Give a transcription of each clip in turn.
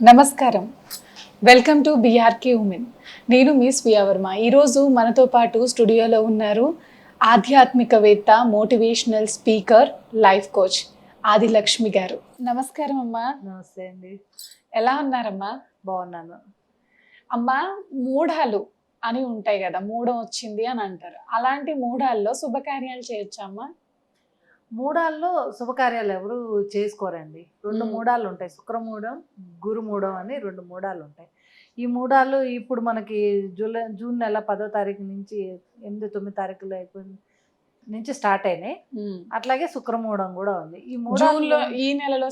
నమస్కారం. Welcome to BRK women. నేను మీ స్వీయ వర్మ. ఈరోజు మనతో పాటు స్టూడియోలో ఉన్నారు ఆధ్యాత్మికవేత్త, motivational speaker, life coach Adilakshmi గారు. నమస్కారం అమ్మా. నమస్తే అండి. ఎలా ఉన్నారమ్మా? బాగున్నాను. అమ్మా, మూఢాలు అని ఉంటాయి కదా, మూఢం వచ్చింది అని అంటారు. అలాంటి మూఢాల్లో శుభకార్యాలు చేయొచ్చా అమ్మా? మూడాల్లో శుభకార్యాలు ఎవరు చేసుకోరండి. రెండు మూడాలు ఉంటాయి, శుక్రమూఢం, గురుమూఢం అని రెండు మూడాలు ఉంటాయి. ఈ మూడాలు ఇప్పుడు మనకి జూన్ నెల 10వ తారీఖు నుంచి 8, 9 తారీఖులో అయిపోయింది నుంచి స్టార్ట్ అయినాయి. అట్లాగే శుక్రమూఢం కూడా ఉంది. ఈ మూడాల్లో ఈ నెలలో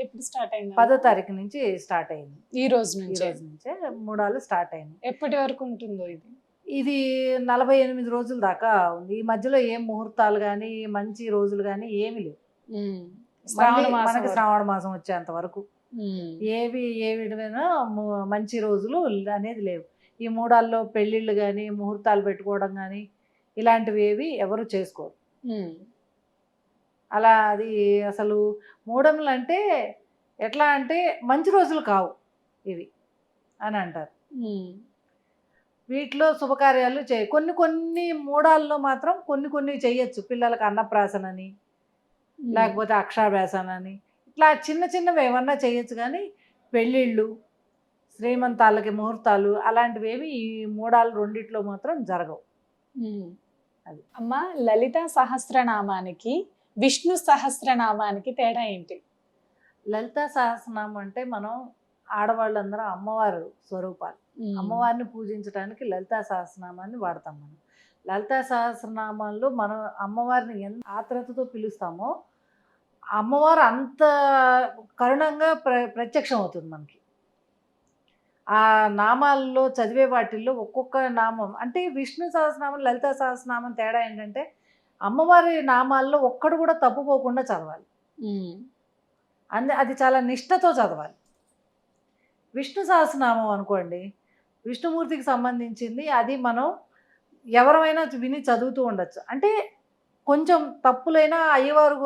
ఎప్పుడు స్టార్ట్ అయింది? 10వ తారీఖు నుంచి స్టార్ట్ అయింది. ఈ రోజు నుంచే మూడాలు స్టార్ట్ అయింది. ఎప్పటి వరకు ఉంటుందో ఇది? ఇది 48 రోజుల దాకా ఉంది. ఈ మధ్యలో ఏం ముహూర్తాలు కానీ మంచి రోజులు కానీ ఏమి లేవు. మనకి శ్రావణ మాసం వచ్చేంత వరకు ఏ విధమైన మంచి రోజులు అనేది లేవు. ఈ మూడాల్లో పెళ్ళిళ్ళు కానీ ముహూర్తాలు పెట్టుకోవడం కానీ ఇలాంటివి ఏవి ఎవరు చేసుకోరు. అలా అది అసలు మూఢములు అంటే ఎట్లా అంటే మంచి రోజులు కావు ఇవి అని అంటారు. వీటిలో శుభకార్యాలు కొన్ని మూడాల్లో మాత్రం కొన్ని చేయొచ్చు. పిల్లలకు అన్నప్రాసన అని, లేకపోతే అక్షరాభ్యాసన అని, ఇట్లా చిన్నవి ఏమన్నా చేయొచ్చు. కానీ పెళ్ళిళ్ళు, శ్రీమంతాలకి ముహూర్తాలు అలాంటివి ఏమి ఈ మూడాలు రెండిట్లో మాత్రం జరగవు. అది అమ్మ, లలిత సహస్రనామానికి విష్ణు సహస్రనామానికి తేడా ఏంటి? లలిత సహస్రనామం అంటే మనం ఆడవాళ్ళందరూ అమ్మవారు స్వరూపాలు. అమ్మవారిని పూజించడానికి లలితా సహస్రనామాన్ని వాడతాం. మనం లలితా సహస్రనామాల్లో మనం అమ్మవారిని ఎంత ఆత్రతతో పిలుస్తామో అమ్మవారు అంత కరుణంగా ప్రత్యక్షం అవుతుంది మనకి. ఆ నామాల్లో చదివే వాటిల్లో ఒక్కొక్క నామం అంటే విష్ణు సహస్రనామం, లలితా సహస్రనామం తేడా ఏంటంటే అమ్మవారి నామాల్లో ఒక్కడు కూడా తప్పుపోకుండా చదవాలి. అది చాలా నిష్ఠతో చదవాలి. విష్ణు సహస్రనామం అనుకోండి, విష్ణుమూర్తికి సంబంధించింది. అది మనం ఎవరైనా విని చదువుతూ ఉండొచ్చు. అంటే కొంచెం తప్పులైనా అయ్యవారు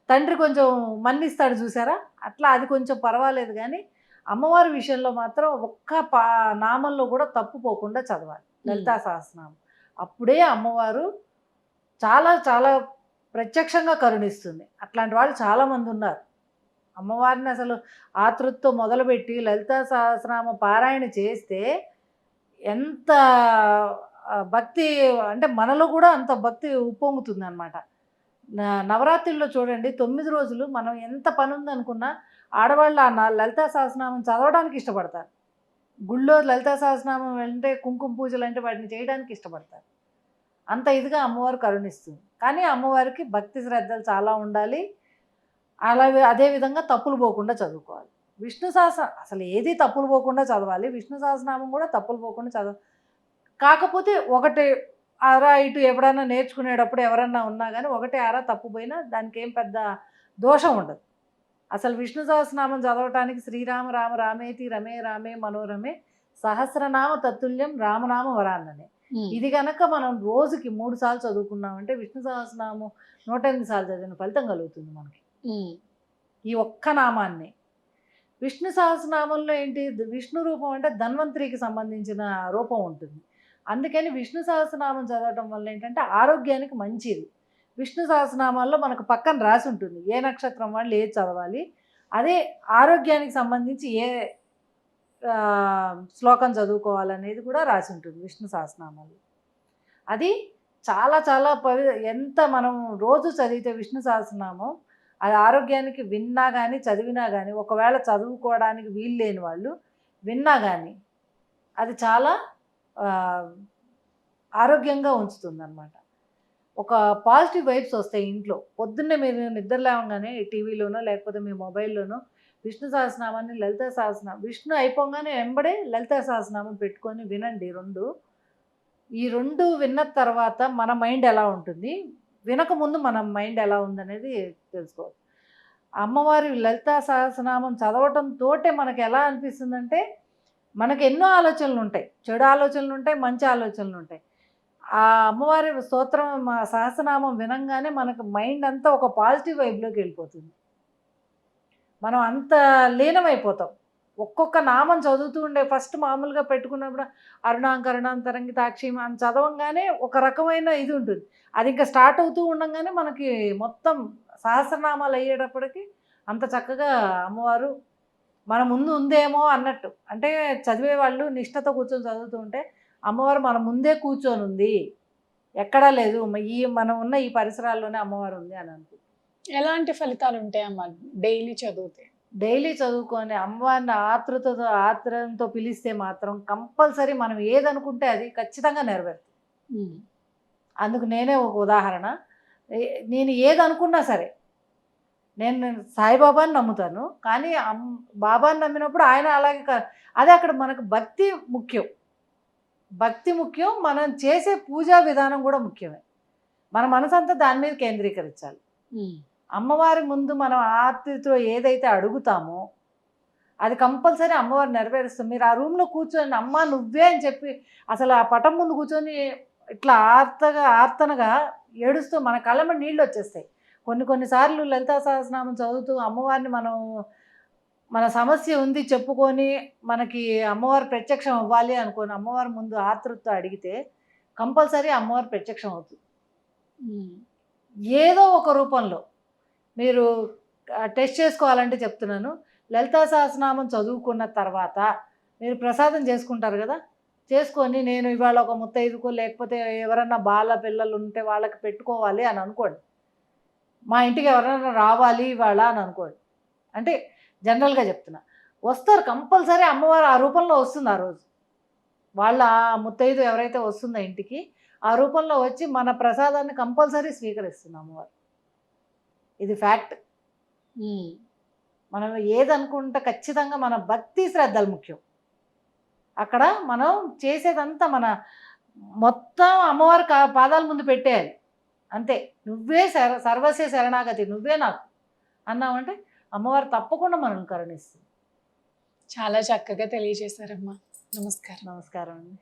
తండ్రి కొంచెం మన్నిస్తాడు చూసారా, అట్లా అది కొంచెం పర్వాలేదు. కానీ అమ్మవారి విషయంలో మాత్రం ఒక్క నామంలో కూడా తప్పుపోకుండా చదవాలి లలితా సహస్రనామం. అప్పుడే అమ్మవారు చాలా చాలా ప్రత్యక్షంగా కరుణిస్తుంది. అట్లాంటి వాళ్ళు చాలామంది ఉన్నారు. అమ్మవారిని అసలు ఆతృతతో మొదలుపెట్టి లలితా సహస్రనామ పారాయణ చేస్తే ఎంత భక్తి అంటే మనలో కూడా అంత భక్తి ఉప్పొంగుతుంది అనమాట. నవరాత్రుల్లో చూడండి, 9 రోజులు మనం ఎంత పని ఉందనుకున్నా ఆడవాళ్ళు ఆ లలితా సహస్రనామం చదవడానికి ఇష్టపడతారు. గుళ్ళో లలితా సహస్రనామం అంటే కుంకుమ పూజలు అంటే వాటిని చేయడానికి ఇష్టపడతారు. అంత ఇదిగా అమ్మవారు కరుణిస్తుంది. కానీ అమ్మవారికి భక్తి శ్రద్ధలు చాలా ఉండాలి. అలాగే అదేవిధంగా తప్పులు పోకుండా చదువుకోవాలి. విష్ణు సహస్ర అసలు ఏది తప్పులు పోకుండా చదవాలి. విష్ణు సహస్రనామం కూడా తప్పులు పోకుండా కాకపోతే ఒకటి అరా ఇటు ఎప్పుడన్నా నేర్చుకునేటప్పుడు ఎవరన్నా ఉన్నా కానీ ఒకటి అరా తప్పుపోయినా దానికి ఏం పెద్ద దోషం ఉండదు. అసలు విష్ణు సహస్రనామం చదవటానికి శ్రీరామ రామ రామేతి రమే రామే మనోరమే సహస్రనామ తత్తుల్యం రామనామ వరాన్ననే. ఇది కనుక మనం రోజుకి 3 సార్లు చదువుకున్నామంటే విష్ణు సహస్రనామం 108 సార్లు చదివిన ఫలితం కలుగుతుంది మనకి. ఈ ఒక్క నామాన్ని. విష్ణు సహస్రనామంలో ఏంటి, విష్ణు రూపం అంటే ధన్వంతరికి సంబంధించిన రూపం ఉంటుంది. అందుకని విష్ణు సహస్రనామం చదవటం వల్ల ఏంటంటే ఆరోగ్యానికి మంచిది. విష్ణు సహస్రనామాల్లో మనకు పక్కన రాసి ఉంటుంది ఏ నక్షత్రం వాళ్ళు ఏది చదవాలి, అదే ఆరోగ్యానికి సంబంధించి ఏ శ్లోకం చదువుకోవాలనేది కూడా రాసి ఉంటుంది విష్ణు సహస్రనామాల్లో. అది చాలా చాలా ఎంత మనం రోజు చదివితే విష్ణు సహస్రనామం అది ఆరోగ్యానికి విన్నా కానీ చదివినా కానీ, ఒకవేళ చదువుకోవడానికి వీలు లేని వాళ్ళు విన్నా కానీ అది చాలా ఆరోగ్యంగా ఉంచుతుంది అన్నమాట. ఒక పాజిటివ్ వైబ్స్ వస్తాయి ఇంట్లో. పొద్దున్నే మీరు నిద్ర లేవగానే టీవీలోనో లేకపోతే మీ మొబైల్లోనో విష్ణు సహస్రనామాన్ని, లలితా సహస్రనామం, విష్ణు అయిపోగానే వెంబడే లలితా సహస్రనామం పెట్టుకొని వినండి. ఈ రెండు విన్న తర్వాత మన మైండ్ ఎలా ఉంటుంది, వినకముందు మన మైండ్ ఎలా ఉందనేది తెలుసుకోవచ్చు. అమ్మవారి లలితా సహస్రనామం చదవటంతో మనకు ఎలా అనిపిస్తుందంటే మనకు ఎన్నో ఆలోచనలు ఉంటాయి. చెడు ఆలోచనలు ఉంటాయి, మంచి ఆలోచనలు ఉంటాయి. ఆ అమ్మవారి స్తోత్రం సహస్రనామం వినంగానే మనకు మైండ్ అంతా ఒక పాజిటివ్ వైబ్లోకి వెళ్ళిపోతుంది. మనం అంత లీనమైపోతాం. ఒక్కొక్క నామం చదువుతూ ఉండే ఫస్ట్ మామూలుగా పెట్టుకున్నప్పుడు అరుణాంకరుణాంతరంగితాక్షి అని చదవంగానే ఒక రకమైన ఇది ఉంటుంది. అది ఇంకా స్టార్ట్ అవుతూ ఉండంగానే మనకి మొత్తం సహస్రనామాలు అయ్యేటప్పటికి అంత చక్కగా అమ్మవారు మన ముందు ఉందేమో అన్నట్టు. అంటే చదివే వాళ్ళు నిష్ఠతో కూర్చొని చదువుతూ ఉంటే అమ్మవారు మన ముందే కూర్చొని ఉంది, ఎక్కడా లేదు, మనం ఉన్న ఈ పరిసరాల్లోనే అమ్మవారు ఉంది అని అనుకుంటున్నాను. ఎలాంటి ఫలితాలు ఉంటాయమ్మా డైలీ చదివితే? డైలీ చదువుకొని అమ్మవారిని ఆత్రంతో పిలిస్తే మాత్రం కంపల్సరీ మనం ఏదనుకుంటే అది ఖచ్చితంగా నెరవేరుతుంది. ఉమ్. అందుకు నేనే ఒక ఉదాహరణ. నేను ఏదనుకున్నా సరే, నేను సాయిబాబాని నమ్ముతాను, కానీ బాబాని నమ్మినప్పుడు ఆయన అలాగే అదే అక్కడ మనకు భక్తి ముఖ్యం. భక్తి ముఖ్యం, మనం చేసే పూజా విధానం కూడా ముఖ్యమే. మన మనసంతా దాని మీద కేంద్రీకరించాలి. ఉమ్. అమ్మవారి ముందు మనం ఆర్తితో ఏదైతే అడుగుతామో అది కంపల్సరీ అమ్మవారు నెరవేరుస్తుంది. మీరు ఆ రూమ్లో కూర్చొని అమ్మ నువ్వే అని చెప్పి అసలు ఆ పటం ముందు కూర్చొని ఇట్లా ఆర్తనగా ఏడుస్తూ మన కళ్ళ నీళ్ళు వచ్చేస్తాయి. కొన్నిసార్లు లలితా సహస్రనామం చదువుతూ అమ్మవారిని మన సమస్య ఉంది చెప్పుకొని మనకి అమ్మవారు ప్రత్యక్షం అవ్వాలి అనుకోని అమ్మవారి ముందు ఆతృతతో అడిగితే కంపల్సరీ అమ్మవారు ప్రత్యక్షం అవుతుంది. ఏదో ఒక రూపంలో మీరు టెస్ట్ చేసుకోవాలంటే చెప్తున్నాను. లలితా సహస్రనామం చదువుకున్న తర్వాత మీరు ప్రసాదం చేసుకుంటారు కదా, చేసుకొని నేను ఇవాళ ఒక ముత్తైదుకో లేకపోతే ఎవరన్నా బాల పిల్లలు ఉంటే వాళ్ళకి పెట్టుకోవాలి అని అనుకోండి. మా ఇంటికి ఎవరైనా రావాలి ఇవాళ అని అనుకోండి. అంటే జనరల్గా చెప్తున్నా, వస్తారు కంపల్సరీ అమ్మవారు ఆ రూపంలో వస్తుంది. ఆ రోజు వాళ్ళ ముత్తైదు ఎవరైతే వస్తుందో ఇంటికి ఆ రూపంలో వచ్చి మన ప్రసాదాన్ని కంపల్సరీ స్వీకరిస్తుంది అమ్మవారు. ఇది ఫ్యాక్ట్. మనం ఏదనుకుంటే ఖచ్చితంగా మన భక్తి శ్రద్ధలు ముఖ్యం. అక్కడ మనం చేసేదంతా మన మొత్తం అమ్మవారి పాదాల ముందు పెట్టేయాలి అంతే. నువ్వే సర్వస్య శరణాగతి, నువ్వే నాకు అన్నామంటే అమ్మవారు తప్పకుండా మనల్ని కరుణిస్తుంది. చాలా చక్కగా తెలియజేశారమ్మా. నమస్కారం. నమస్కారం అండి.